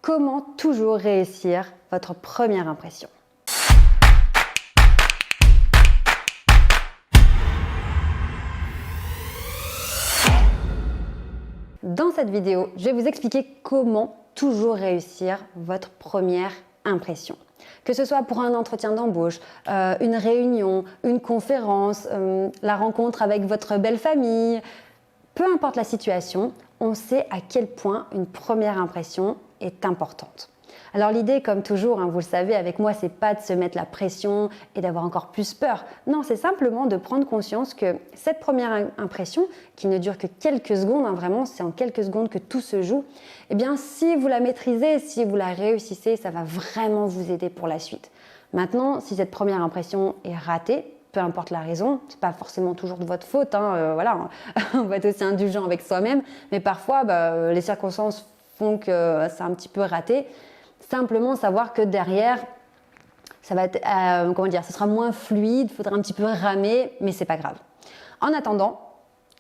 comment toujours réussir votre première impression. Dans cette vidéo, je vais vous expliquer comment toujours réussir votre première impression. Que ce soit pour un entretien d'embauche, une réunion, une conférence, la rencontre avec votre belle famille, peu importe la situation, on sait à quel point une première impression est importante. Alors l'idée, comme toujours, vous le savez, avec moi, c'est pas de se mettre la pression et d'avoir encore plus peur. Non, c'est simplement de prendre conscience que cette première impression, qui ne dure que quelques secondes, vraiment, c'est en quelques secondes que tout se joue, eh bien, si vous la maîtrisez, si vous la réussissez, ça va vraiment vous aider pour la suite. Maintenant, si cette première impression est ratée, peu importe la raison, c'est pas forcément toujours de votre faute, voilà, on va être aussi indulgent avec soi-même, mais parfois, les circonstances font que c'est un petit peu raté. Simplement savoir que derrière, ça va être, ce sera moins fluide, il faudra un petit peu ramer, mais c'est pas grave. En attendant,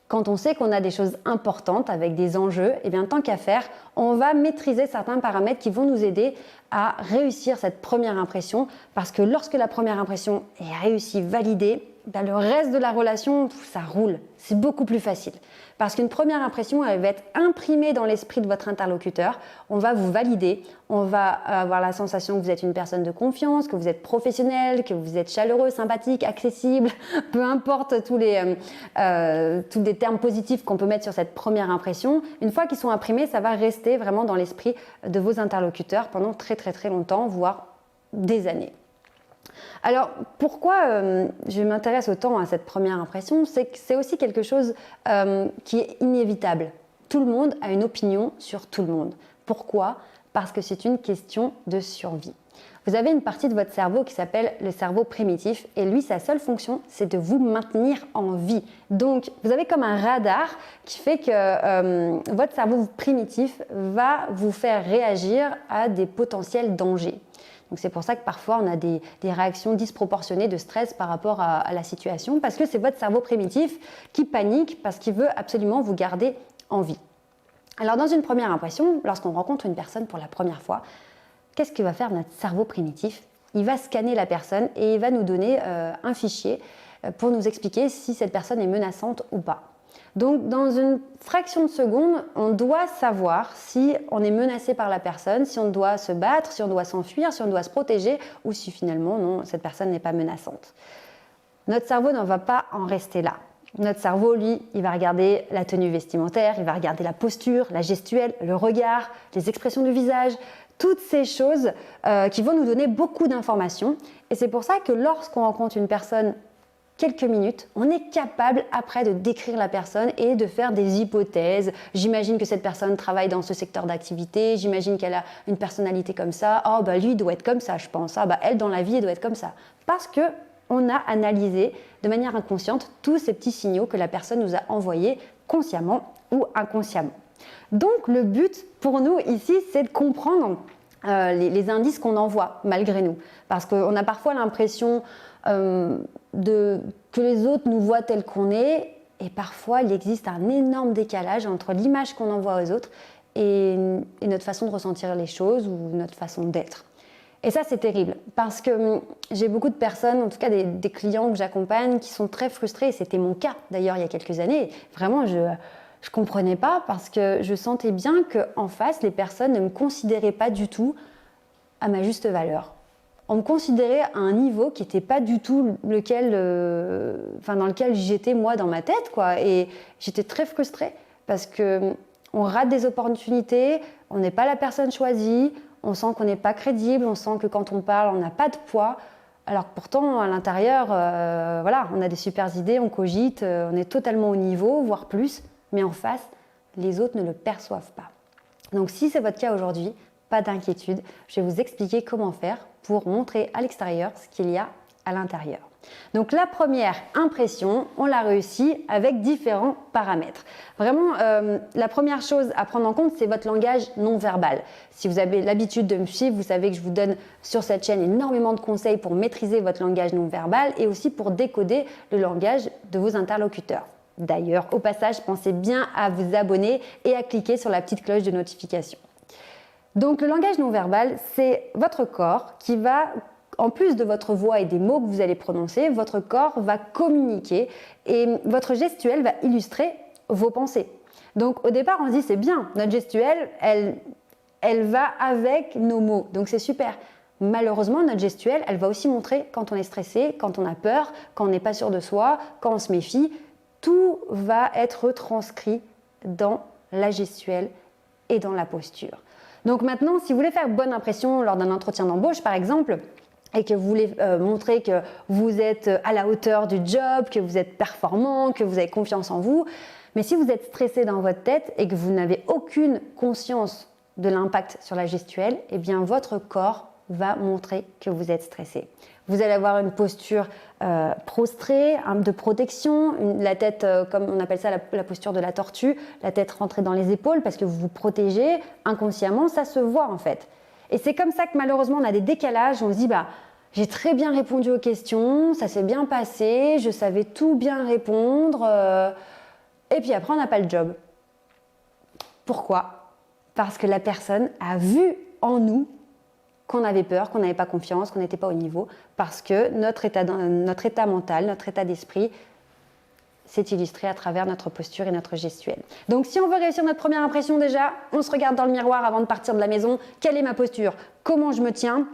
quand on sait qu'on a des choses importantes avec des enjeux, eh bien, tant qu'à faire, on va maîtriser certains paramètres qui vont nous aider à réussir cette première impression, parce que lorsque la première impression est réussie, validée, le reste de la relation, ça roule. C'est beaucoup plus facile. Parce qu'une première impression, elle va être imprimée dans l'esprit de votre interlocuteur. On va vous valider. On va avoir la sensation que vous êtes une personne de confiance, que vous êtes professionnel, que vous êtes chaleureux, sympathique, accessible. Peu importe tous les termes positifs qu'on peut mettre sur cette première impression. Une fois qu'ils sont imprimés, ça va rester vraiment dans l'esprit de vos interlocuteurs pendant très très très longtemps, voire des années. Alors, pourquoi je m'intéresse autant à cette première impression? C'est que c'est aussi quelque chose qui est inévitable. Tout le monde a une opinion sur tout le monde. Pourquoi? Parce que c'est une question de survie. Vous avez une partie de votre cerveau qui s'appelle le cerveau primitif et lui, sa seule fonction, c'est de vous maintenir en vie. Donc, vous avez comme un radar qui fait que votre cerveau primitif va vous faire réagir à des potentiels dangers. Donc c'est pour ça que parfois on a des réactions disproportionnées de stress par rapport à la situation, parce que c'est votre cerveau primitif qui panique parce qu'il veut absolument vous garder en vie. Alors dans une première impression, lorsqu'on rencontre une personne pour la première fois, qu'est-ce que va faire notre cerveau primitif? Il va scanner la personne et il va nous donner un fichier pour nous expliquer si cette personne est menaçante ou pas. Donc, dans une fraction de seconde, on doit savoir si on est menacé par la personne, si on doit se battre, si on doit s'enfuir, si on doit se protéger ou si finalement, non, cette personne n'est pas menaçante. Notre cerveau n'en va pas en rester là. Notre cerveau, lui, il va regarder la tenue vestimentaire, il va regarder la posture, la gestuelle, le regard, les expressions du visage, toutes ces choses qui vont nous donner beaucoup d'informations. Et c'est pour ça que lorsqu'on rencontre une personne quelques minutes, on est capable après de décrire la personne et de faire des hypothèses. J'imagine que cette personne travaille dans ce secteur d'activité, j'imagine qu'elle a une personnalité comme ça, lui il doit être comme ça je pense, elle dans la vie elle doit être comme ça. Parce qu'on a analysé de manière inconsciente tous ces petits signaux que la personne nous a envoyés consciemment ou inconsciemment. Donc le but pour nous ici c'est de comprendre les indices qu'on envoie malgré nous. Parce qu'on a parfois l'impression que les autres nous voient tel qu'on est et parfois il existe un énorme décalage entre l'image qu'on envoie aux autres et notre façon de ressentir les choses ou notre façon d'être. Et ça c'est terrible parce que j'ai beaucoup de personnes, en tout cas des clients que j'accompagne qui sont très frustrés et c'était mon cas d'ailleurs il y a quelques années. Vraiment je comprenais pas parce que je sentais bien qu'en face les personnes ne me considéraient pas du tout à ma juste valeur. On me considérait à un niveau qui n'était pas du tout dans lequel j'étais moi dans ma tête, quoi. Et j'étais très frustrée parce qu'on rate des opportunités, on n'est pas la personne choisie, on sent qu'on n'est pas crédible, on sent que quand on parle, on n'a pas de poids. Alors que pourtant, à l'intérieur, on a des super idées, on cogite, on est totalement au niveau, voire plus, mais en face, les autres ne le perçoivent pas. Donc si c'est votre cas aujourd'hui, pas d'inquiétude, je vais vous expliquer comment faire pour montrer à l'extérieur ce qu'il y a à l'intérieur. Donc la première impression, on l'a réussi avec différents paramètres. Vraiment, la première chose à prendre en compte, c'est votre langage non verbal. Si vous avez l'habitude de me suivre, vous savez que je vous donne sur cette chaîne énormément de conseils pour maîtriser votre langage non verbal et aussi pour décoder le langage de vos interlocuteurs. D'ailleurs, au passage, pensez bien à vous abonner et à cliquer sur la petite cloche de notification. Donc le langage non verbal, c'est votre corps qui va, en plus de votre voix et des mots que vous allez prononcer, votre corps va communiquer et votre gestuelle va illustrer vos pensées. Donc au départ, on se dit c'est bien, notre gestuelle, elle va avec nos mots, donc c'est super. Malheureusement, notre gestuelle, elle va aussi montrer quand on est stressé, quand on a peur, quand on n'est pas sûr de soi, quand on se méfie. Tout va être transcrit dans la gestuelle et dans la posture. Donc maintenant, si vous voulez faire bonne impression lors d'un entretien d'embauche, par exemple, et que vous voulez montrer que vous êtes à la hauteur du job, que vous êtes performant, que vous avez confiance en vous, mais si vous êtes stressé dans votre tête et que vous n'avez aucune conscience de l'impact sur la gestuelle, eh bien votre corps va montrer que vous êtes stressé. Vous allez avoir une posture prostrée, de protection, la tête, comme on appelle ça la posture de la tortue, la tête rentrée dans les épaules parce que vous vous protégez inconsciemment, ça se voit en fait. Et c'est comme ça que malheureusement on a des décalages, on se dit j'ai très bien répondu aux questions, ça s'est bien passé, je savais tout bien répondre, et puis après on n'a pas le job. Pourquoi? Parce que la personne a vu en nous qu'on avait peur, qu'on n'avait pas confiance, qu'on n'était pas au niveau, parce que notre état mental, notre état d'esprit s'est illustré à travers notre posture et notre gestuelle. Donc si on veut réussir notre première impression déjà, on se regarde dans le miroir avant de partir de la maison. Quelle est ma posture? Comment je me tiens?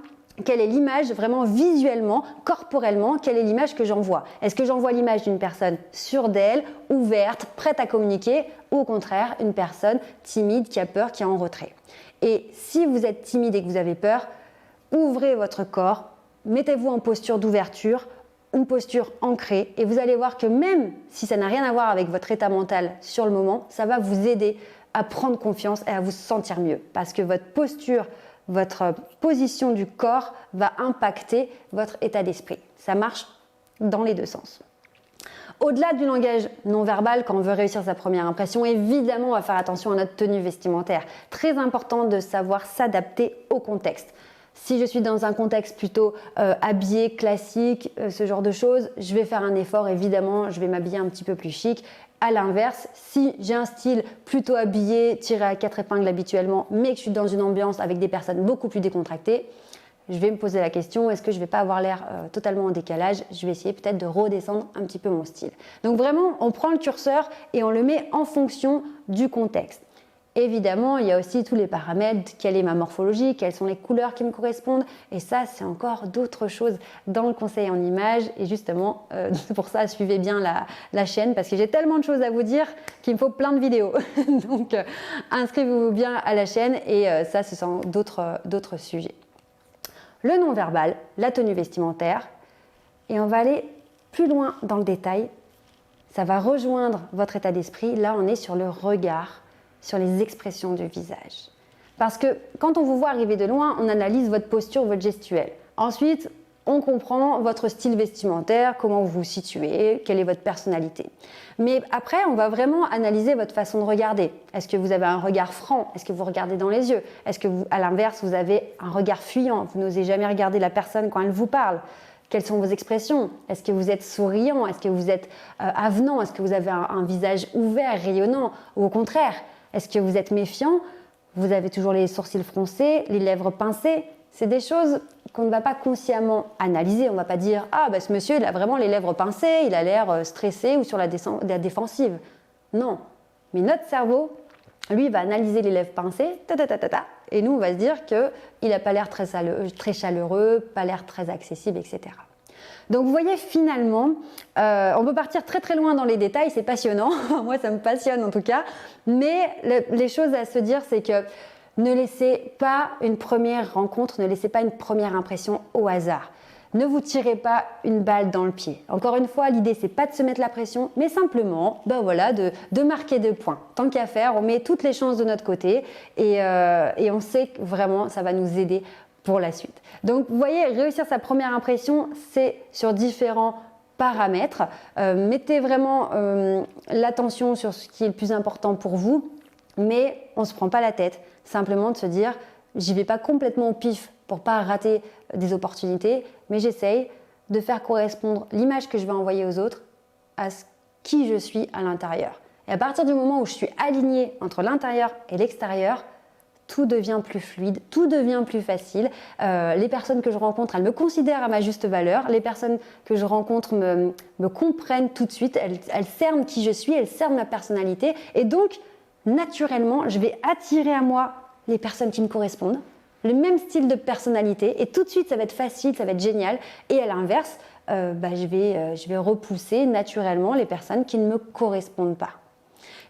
Quelle est l'image vraiment visuellement, corporellement, quelle est l'image que j'envoie? Est-ce que j'envoie l'image d'une personne sûre d'elle, ouverte, prête à communiquer, ou au contraire une personne timide, qui a peur, qui est en retrait? Et si vous êtes timide et que vous avez peur, ouvrez votre corps, mettez-vous en posture d'ouverture, une posture ancrée, et vous allez voir que même si ça n'a rien à voir avec votre état mental sur le moment, ça va vous aider à prendre confiance et à vous sentir mieux. Parce que votre posture, votre position du corps va impacter votre état d'esprit. Ça marche dans les deux sens. Au-delà du langage non verbal, quand on veut réussir sa première impression, évidemment, on va faire attention à notre tenue vestimentaire. Très important de savoir s'adapter au contexte. Si je suis dans un contexte plutôt habillé, classique, ce genre de choses, je vais faire un effort, évidemment, je vais m'habiller un petit peu plus chic. À l'inverse, si j'ai un style plutôt habillé, tiré à 4 épingles habituellement, mais que je suis dans une ambiance avec des personnes beaucoup plus décontractées, je vais me poser la question, est-ce que je ne vais pas avoir l'air totalement en décalage? Je vais essayer peut-être de redescendre un petit peu mon style. Donc vraiment, on prend le curseur et on le met en fonction du contexte. Évidemment, il y a aussi tous les paramètres, quelle est ma morphologie, quelles sont les couleurs qui me correspondent, et ça, c'est encore d'autres choses dans le conseil en images, et justement, c'est pour ça, suivez bien la chaîne, parce que j'ai tellement de choses à vous dire qu'il me faut plein de vidéos. Donc, inscrivez-vous bien à la chaîne, et ça, ce sont d'autres sujets. Le non-verbal, la tenue vestimentaire, et on va aller plus loin dans le détail, ça va rejoindre votre état d'esprit, là on est sur le regard, sur les expressions du visage. Parce que quand on vous voit arriver de loin, on analyse votre posture, votre gestuelle. Ensuite, on comprend votre style vestimentaire, comment vous vous situez, quelle est votre personnalité. Mais après, on va vraiment analyser votre façon de regarder. Est-ce que vous avez un regard franc? Est-ce que vous regardez dans les yeux? Est-ce que, à l'inverse, vous avez un regard fuyant? Vous n'osez jamais regarder la personne quand elle vous parle? Quelles sont vos expressions? Est-ce que vous êtes souriant? Est-ce que vous êtes avenant? Est-ce que vous avez un visage ouvert, rayonnant? Ou au contraire, est-ce que vous êtes méfiant? Vous avez toujours les sourcils froncés, les lèvres pincées? C'est des choses qu'on ne va pas consciemment analyser. On ne va pas dire « Ah, bah, ce monsieur, il a vraiment les lèvres pincées, il a l'air stressé ou sur la défensive. » Non. Mais notre cerveau, lui, va analyser les lèvres pincées, et nous, on va se dire qu'il n'a pas l'air très chaleureux, pas l'air très accessible, etc. Donc vous voyez, finalement, on peut partir très très loin dans les détails, c'est passionnant, moi ça me passionne en tout cas, mais les choses à se dire, c'est que ne laissez pas une première rencontre, ne laissez pas une première impression au hasard. Ne vous tirez pas une balle dans le pied. Encore une fois, l'idée, c'est pas de se mettre la pression, mais simplement de marquer 2 points. Tant qu'à faire, on met toutes les chances de notre côté et on sait que vraiment, ça va nous aider pour la suite. Donc, vous voyez, réussir sa première impression, c'est sur différents paramètres. Mettez vraiment l'attention sur ce qui est le plus important pour vous, mais on ne se prend pas la tête. Simplement de se dire, j'y vais pas complètement au pif pour pas rater des opportunités, mais j'essaye de faire correspondre l'image que je vais envoyer aux autres à qui je suis à l'intérieur. Et à partir du moment où je suis alignée entre l'intérieur et l'extérieur, tout devient plus fluide, tout devient plus facile. Les personnes que je rencontre, elles me considèrent à ma juste valeur. Les personnes que je rencontre me comprennent tout de suite. Elles cernent qui je suis, elles cernent ma personnalité. Et donc, naturellement, je vais attirer à moi les personnes qui me correspondent, le même style de personnalité. Et tout de suite, ça va être facile, ça va être génial. Et à l'inverse, je vais repousser naturellement les personnes qui ne me correspondent pas.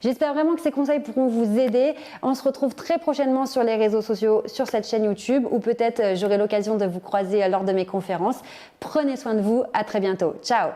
J'espère vraiment que ces conseils pourront vous aider. On se retrouve très prochainement sur les réseaux sociaux, sur cette chaîne YouTube, ou peut-être j'aurai l'occasion de vous croiser lors de mes conférences. Prenez soin de vous, à très bientôt. Ciao!